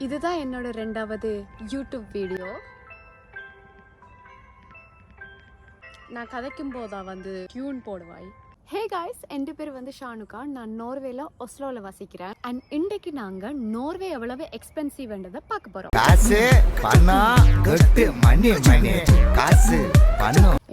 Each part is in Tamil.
இதுதான் என்னோட 2வது யூடியூப் வீடியோ. நான் கதைக்கும் போதா டியூன் போடுவாய். ஹே காய்ஸ், என் பேர் ஷானுகா. நான் நோர்வேல ஒஸ்லோவில் வசிக்கிறேன். அண்ட் இன்றைக்கு நாங்கள் நோர்வே எவ்வளவு எக்ஸ்பென்சிவ்ன்றதை பார்க்க போகிறோம்.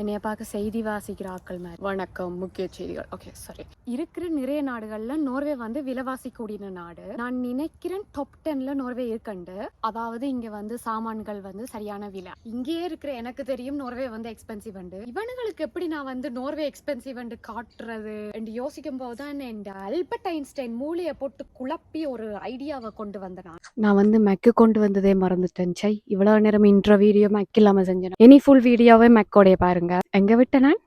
என்னைய பார்க்க செய்தி வாசிக்கிற ஆட்கள் மாதிரி. வணக்கம், முக்கிய செய்திகள். Okay, sorry. இருக்கிற நிறைய நாடுகள்ல நோர்வே விலைவாசி கூடின நாடு. நான் நினைக்கிறேன் டாப் 10ல நோர்வே இருக்கண்டு. அதாவது இங்க சாமான்கள் சரியான விலை. இங்கேயே இருக்கிற எனக்கு தெரியும் நோர்வே எக்ஸ்பென்சிவ் உண்டு. இவனுங்களுக்கு எப்படி நான் நோர்வே எக்ஸ்பென்சிவ் உண்டு காட்டுறது என்று யோசிக்கும் போதுதான் இந்த ஆல்பர்ட் ஐன்ஸ்டைன் மூளையை போட்டு குழப்பி ஒரு ஐடியாவை கொண்டு வந்தேன். நான் மெக்கு கொண்டு வந்ததே மறந்துட்டேன். சை, இவ்வளவு நேரம் இன்ட்ரோ வீடியோ மெக் இல்லாம செஞ்சேன். எனி ஃபுல் வீடியோவே மெக்கோடைய பாருங்க. எங்க விட்ட நான்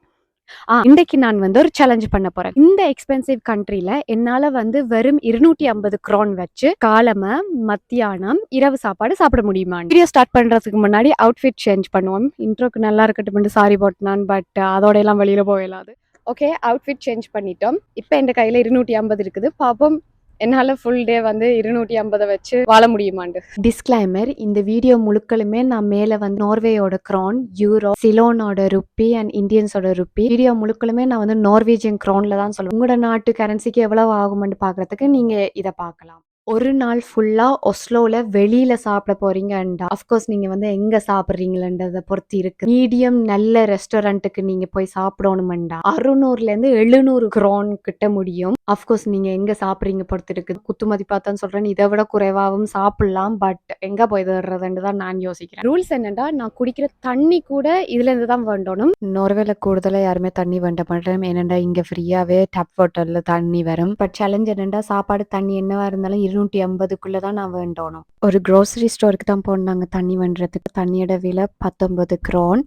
இன்றைக்கு நான் ஒரு சேலஞ்ச் பண்ண போறேன். இந்த எக்ஸ்பென்சிவ் கண்ட்ரில என்னால வெறும் 250 க்ரோன் வச்சு காலம மத்தியானம் இரவு சாப்பாடு சாப்பிட முடியுமா? வீடியோ ஸ்டார்ட் பண்றதுக்கு முன்னாடி அவுட்ஃபிட் சேஞ்ச் பண்ணுவோம். இன்ட்ரோக்கு நல்லா இருக்கட்டும் சாரி போட்டேன், பட் அதோட எல்லாம் வெளியில போயிடாது. ஓகே, அவுட்ஃபிட் சேஞ்ச் பண்ணிட்டோம். இப்போ என் கையில 250 இருக்குது. பாப்போம் என்னால ஃபுல் டே 250 வச்சு வாழ முடியுமாண்டு. டிஸ்க்ளைமர், இந்த வீடியோ முழுக்களுமே நான் மேல நோர்வேயோட க்ரோன், யூரோ, சிலோனோட ருப்பி அண்ட் இந்தியன்ஸோட ருப்பி. வீடியோ முழுக்களுமே நான் நார்வேஜியன் க்ரோன்ல தான் சொல்லுவேன். உங்களோட நாட்டு கரன்சிக்கு எவ்வளவு ஆகும்னு பாக்குறதுக்கு நீங்க இதை பார்க்கலாம். ஒரு நாள் ஃபுல்லா ஒஸ்லோவில் வெளியில சாப்பிட போறீங்கண்டா அஃப்கோர்ஸ் நீங்க எங்க சாப்பிட்றீங்களன்றதை பொறுத்து இருக்கு. மீடியம் நல்ல ரெஸ்டாரண்ட்டுக்கு நீங்க போய் சாப்பிடணுமெண்டா 600 க்ரோன் கிட்ட முடியும். அஃப்கோர்ஸ் நீங்க எங்க சாப்பிட்றீங்க பொறுத்து இருக்கு. குத்துமதி பார்த்தான்னு சொல்றேன், இதை விட குறைவாகவும் சாப்பிடலாம். பட் எங்க போய் தர்றதுன்னு தான் நான் யோசிக்கிறேன். ரூல்ஸ் என்னன்னா, நான் குடிக்கிற தண்ணி கூட இதுல இருந்து தான் வேண்டணும். நோர்வேல கூடுதலா யாருமே தண்ணி வேண்ட மாட்டேன். ஏனண்டா இங்க ஃப்ரீயாவே டேப் வாட்டர்ல தண்ணி வரும். பட் சேலஞ்ச் என்னண்டா, சாப்பாடு தண்ணி என்னவா இருந்தாலும் 250 தான் நான் வேண்டணும். ஒரு க்ரோசரி ஸ்டோருக்கு தான் போனாங்க தண்ணி வேண்டுறதுக்கு. தண்ணியோட விலை 19 க்ரோன்,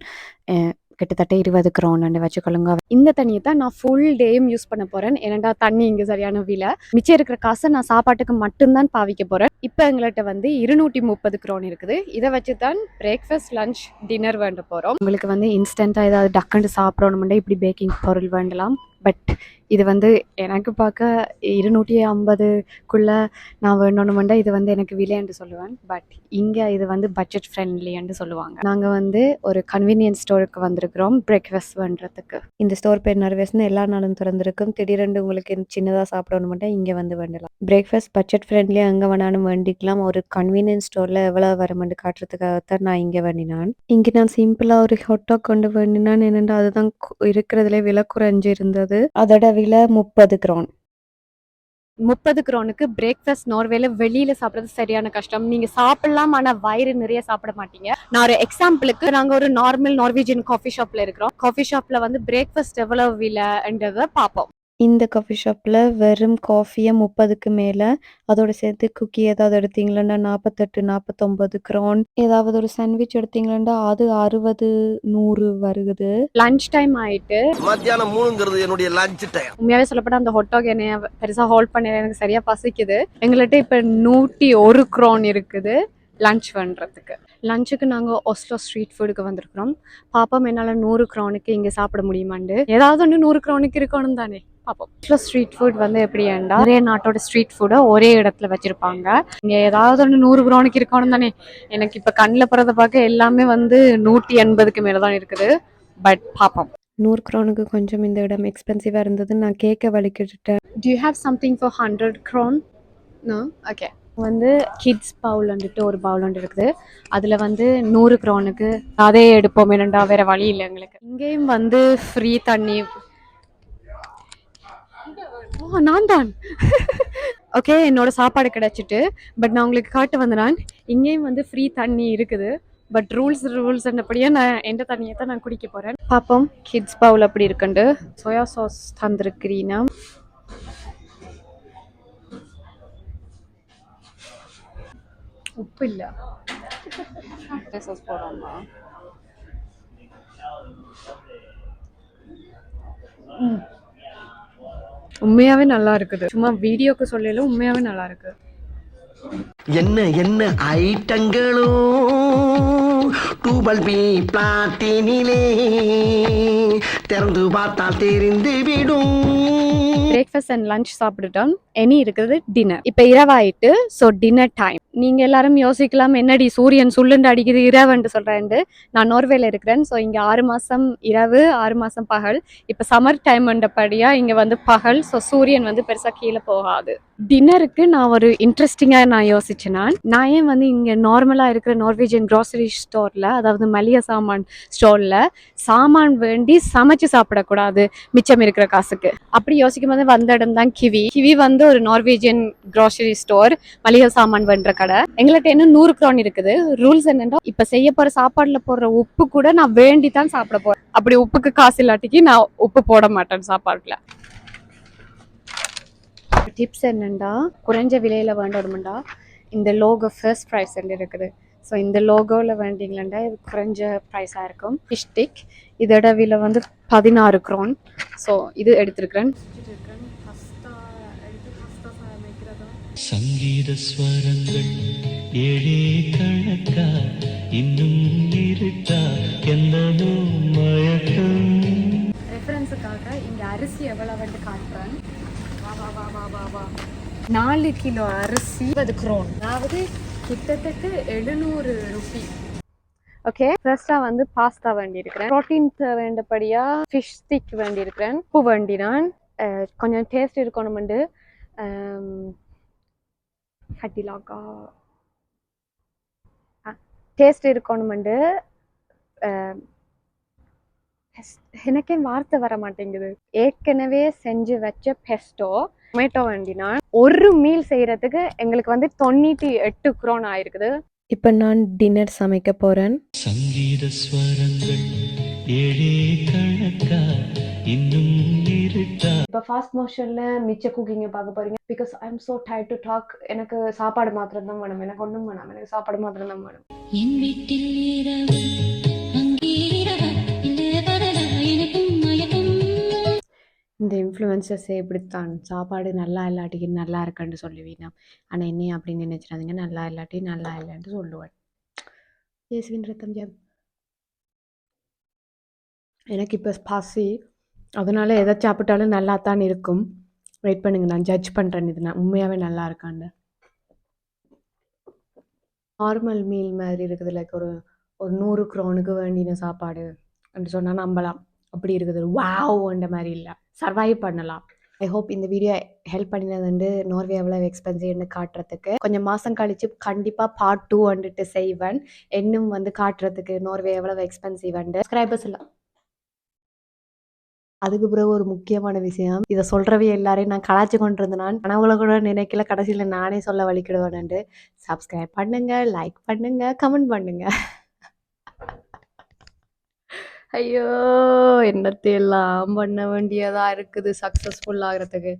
கிட்டத்தட்ட 20 க்ரோன் வச்சுக்கொள்ளுங்க. இந்த தண்ணியை தான் நான் ஃபுல் டேயும் யூஸ் பண்ண போறேன். ஏனண்டா தண்ணி இங்க சரியான விலை. மிச்சம் இருக்கிற காசை நான் சாப்பாட்டுக்கு மட்டும்தான் பாவிக்க போறேன். இப்போ எங்கள்கிட்ட 230 க்ரோன் இருக்குது. இதை வச்சு தான் பிரேக்ஃபாஸ்ட், லஞ்ச், டின்னர் வேண்ட போறோம். உங்களுக்கு இன்ஸ்டன்டா ஏதாவது டக்குன்னு சாப்பிடணும்னா இப்படி பேக்கிங் பொருள் வேண்டலாம். பட் இது எனக்கு பார்க்க 250க்குள்ள நான் வேணும்னா இது எனக்கு விலைன்னு சொல்லுவேன். பட் இங்கே இது பட்ஜெட் ஃப்ரெண்ட்லின்னு சொல்லுவாங்க. நாங்கள் ஒரு கன்வீனியன்ஸ் ஸ்டோருக்கு வந்திருக்கிறோம் பிரேக்ஃபாஸ்ட் பண்ணுறதுக்கு. இந்த ஸ்டோர் பேர் நர்வேஸ்னு எல்லா நாளும் திறந்திருக்கும். திடீரென்று உங்களுக்கு சின்னதாக சாப்பிடணும்னா இங்கே வேண்டலாம். பிரேக்ஃபாஸ்ட் பட்ஜெட் ஃப்ரெண்ட்லியாக எங்கே வேணாலும் வேண்டிக்கலாம். ஒரு கன்வீனியன்ஸ் ஸ்டோரில் எவ்வளோ வருமென்று காட்டுறதுக்காகத்தான் நான் இங்கே வேண்டினான். இங்கே நான் சிம்பிளாக ஒரு ஹாட்டாக் கொண்டு வேண்டினான். என்னென்னா அதுதான் இருக்கிறதுல விலை குறைஞ்சு இருந்தது. அதோட விலை 30 க்ரோன். 30 க்ரோனுக்கு பிரேக்ஃபாஸ்ட் நோர்வேல வெளியில சாப்பிட்றது சரியான கஷ்டம். நீங்க சாப்பிடலாம், ஆனா வயிறு நிறைய சாப்பிட மாட்டீங்க. நான் ஒரு எக்ஸாம்பிளுக்கு, நாங்க ஒரு நார்மல் நார்வேஜியன் காஃபி ஷாப்ல இருக்கிறோம். காஃபி ஷாப்ல பிரேக்ஃபாஸ்ட் எவ்வளவு விலைன்றத பார்ப்போம். இந்த காஃபி ஷாப்பில் வெறும் காஃபியை 30க்கு மேலே, அதோட சேர்த்து குக்கி ஏதாவது எடுத்தீங்களா 48, 49 க்ரோன். ஏதாவது ஒரு சாண்ட்விச் எடுத்தீங்களா அது 60, 100 வருகுது. லஞ்ச் டைம் ஆயிட்டு, மத்தியானம் 3ங்கிறது என்னுடைய லஞ்ச் டைம். உண்மையாவே சொல்லப்பட்ட அந்த ஹாட்டாக் என்னைய பெருசா ஹோல்ட் பண்ண எனக்கு சரியா பசிக்குது. எங்கள்கிட்ட இப்போ 101 க்ரோன் இருக்குது லஞ்ச் பண்ணுறதுக்கு. லஞ்சுக்கு நாங்கள் ஒஸ்லோ ஸ்ட்ரீட் ஃபுட்டுக்கு வந்திருக்கிறோம். பாப்போம் என்னால் 100 க்ரோனுக்கு இங்கே சாப்பிட முடியுமாண்டு. ஏதாவது ஒன்று 100 க்ரோனுக்கு இருக்கணும் தானே, பார்ப்போம். ஒஸ்லோ ஸ்ட்ரீட் ஃபுட் எப்படி ஏண்டா நிறைய நாட்டோட ஸ்ட்ரீட் ஃபுட்டை ஒரே இடத்துல வச்சிருப்பாங்க. இங்கே ஏதாவது ஒன்று 100 க்ரோனுக்கு இருக்கணும் தானே. எனக்கு இப்போ கண்ணில் போகிறத பார்க்க எல்லாமே 180க்கு மேலே தான் இருக்குது. பட் பார்ப்போம். 100 க்ரோனுக்கு கொஞ்சம் இந்த இடம் எக்ஸ்பென்சிவாக இருந்தது. நான் கேட்க வலிக்கிட்டேன். Do you have something for 100 krone? No? Okay. Kids bowl ஒரு பவுல் இருக்குது. அதில் 100 க்ரோனுக்கு அதே எடுப்போம். என்னண்டா வேற வழி இல்லை எங்களுக்கு. இங்கேயும் ஃப்ரீ தண்ணி. நான் தான் ஓகே, என்னோட சாப்பாடு கிடைச்சிட்டு. பட் நான் உங்களுக்கு காட்டு நான் இங்கேயும் ஃப்ரீ தண்ணி இருக்குது. பட் ரூல்ஸ் என்னப்படியே நான் எந்த தண்ணியை தான் நான் குடிக்க போறேன். பார்ப்போம் கிட்ஸ் பவுல் அப்படி இருக்குண்டு. Soya sauce தந்துருக்கிறீனா? உப்பு இல்லை, சாஸ் போடுறோமா? உண்மையாவே நல்லா இருக்குது. சும்மா வீடியோக்கு சொல்லல, உண்மையாவே நல்லா இருக்கு. என்ன என்ன ஐட்டங்களும் டூபல் பி பிளாட்டினிலே திறந்து பார்த்தால் தெரிந்து விடும். பிரேக்ஃபாஸ்ட் அண்ட் லஞ்ச் சாப்பிட்டுட்டோம். இனி இருக்குது டின்னர். இப்போ இரவாயிட்டு, ஸோ டின்னர் டைம். நீங்க எல்லாரும் யோசிக்கலாம், என்னடி சூரியன் சுள்ளுண்டு அடிக்குது இரவுன்னு சொல்றேன்ட்டு. நான் நோர்வேல இருக்கிறேன். ஸோ இங்க 6 மாசம் இரவு, 6 மாசம் பகல். இப்போ சம்மர் டைம்ன்றபடியா இங்க வந்து பகல். ஸோ சூரியன் வந்து பெருசா கீழே போகாது. டின்னருக்கு நான் ஒரு இன்ட்ரெஸ்டிங்காக நான் யோசிச்சேன். நான் ஏன் வந்து இங்கே நார்மலாக இருக்கிற நார்வேஜியன் க்ராசரி ஸ்டோரில், அதாவது மளிகை சாமான் ஸ்டோரில் சாமான் வேண்டி சமைச்சு சாப்பிடக்கூடாது மிச்சம் இருக்கிற காசுக்கு அப்படி யோசிக்கும் போது வந்த இடம் தான் கிவி வந்து ஒரு நார்வேஜியன் க்ராசரி ஸ்டோர், மளிகை சாமான் வென்ற கடை. எங்கள்கிட்ட இன்னும் 100 க்ரோன் இருக்குது. ரூல்ஸ் என்னன்னா, இப்ப செய்ய போற சாப்பாடுல போடுற உப்பு கூட நான் வேண்டி தான் சாப்பிட போறேன். அப்படி உப்புக்கு காசு இல்லாட்டிக்கு நான் உப்பு போட மாட்டேன் சாப்பாடுல. டிப்ஸ் என்னண்டா, குறைஞ்ச விலையில வேண்டணும்டா இந்த லோகோ ஃபர்ஸ்ட் ப்ரைஸ் இருக்குது. ஸோ இந்த லோகோவில் வேண்டிங்களா இது குறைஞ்ச ப்ரைஸாக இருக்கும். ஃபிஷ் ஸ்டிக் இதோட விலை வந்து 16 க்ரோன். ஸோ இது எடுத்திருக்கிறேன். சங்கீத ஸ்வரங்கள் ஏழே கணக்கா இன்னும் இருட்டா என்னமோ மயக்கம். ரெஃபரன்ஸுக்காக இங்க அரிசி எவ்வளவுன்னு காட்டுறேன். 4 கிலோ அரிசி 20 க்ரோன், அதாவது கிட்டத்தட்ட 700 ரூபி. ஓகே, ஃபர்ஸ்டா வந்து பாஸ்தா வேண்டி இருக்கிறேன். ப்ரோட்டீன் வேண்டபடியா ஃபிஷ் ஸ்டிக் வேண்டி இருக்கிறேன். உப்பு வேண்டினான். கொஞ்சம் டேஸ்ட் இருக்கணும்ண்டு ஃபட்டிலாக்கா டேஸ்ட் இருக்கணும்ண்டு எனக்கே வார்த்தை வர மாட்டேங்குது. ஏற்கனவே செஞ்சு வச்ச பெஸ்டோ டொமேட்டோ வேண்டினா ஒரு மீல் செய்யறதுக்கு எங்களுக்கு வந்து 98 க்ரோன் ஆயிருக்குது. இப்ப நான் டின்னர் சமைக்க போறேன். சங்கீத ஸ்வரங்கள் ஏழே கணக்கா இன்னும் இருட்டா. இப்ப ஃபாஸ்ட் மோஷன்ல மிச்ச குக்கிங்க பார்க்க போறீங்க. Because I am so tired to talk. எனக்கு சாப்பாடு மாத்திரம் தான் வேணும், எனக்கு ஒன்றும் வேணாம், எனக்கு சாப்பாடு மாத்திரம் தான் வேணும். என் வீட்டில் இரவு அங்கே இரவா இல்லை வரலா எனக்கும் மயக்கம். இந்த இன்ஃப்ளூயன்சர்ஸே இப்படித்தான், சாப்பாடு நல்லா இல்லாட்டிக்கு நல்லா இருக்குன்னு சொல்லுவீங்க. ஆனால் என்ன அப்படின்னு நினைச்சிடாதீங்க, நல்லா இல்லாட்டி நல்லா இல்லைன்னு சொல்லுவேன். இயேசுவின் ரத்தம் ஜெபம். எனக்கு இப்போ பசி, அதனால எதை சாப்பிட்டாலும் நல்லா தான் இருக்கும். வெயிட் பண்ணுங்க, நான் ஜட்ஜ் பண்ணுறேன் இது நான் உண்மையாகவே நல்லா இருக்கான்னு. நார்மல் மீல் மாதிரி இருக்குது, லைக் ஒரு 100 க்ரோனுக்கு வேண்டின சாப்பாடு அப்படின்னு சொன்னால் நம்பலாம். அப்படி இருக்குது, வாவ்ன்ற மாதிரி இல்லை, சர்வைவ் பண்ணலாம். ஐ ஹோப் இந்த வீடியோ ஹெல்ப் பண்ணினது நார்வே எவ்வளோ எக்ஸ்பென்சிவ்னு காட்டுறதுக்கு. கொஞ்சம் மாதம் கழிச்சு கண்டிப்பாக பார்ட் 2 வந்துட்டு செய்வேன், இன்னும் வந்து காட்டுறதுக்கு நார்வே எவ்வளோ எக்ஸ்பென்சிவ். சப்ஸ்கிரைபர்ஸ் இல்லை. அதுக்கு பிறகு ஒரு முக்கியமான விஷயம், இதை சொல்றவே எல்லாரையும் நான் கலாய்ச்சி கொண்டு இருந்தேன். கனவுல கூட நினைக்கல, கடைசியில் நானே சொல்ல வலிக்கிடுவேன்ட்டு. சப்ஸ்கிரைப் பண்ணுங்க, லைக் பண்ணுங்க, கமெண்ட் பண்ணுங்க. ஐயோ, என்னத்தையெல்லாம் பண்ண வேண்டியதா இருக்குது சக்ஸஸ்ஃபுல் ஆகிறதுக்கு.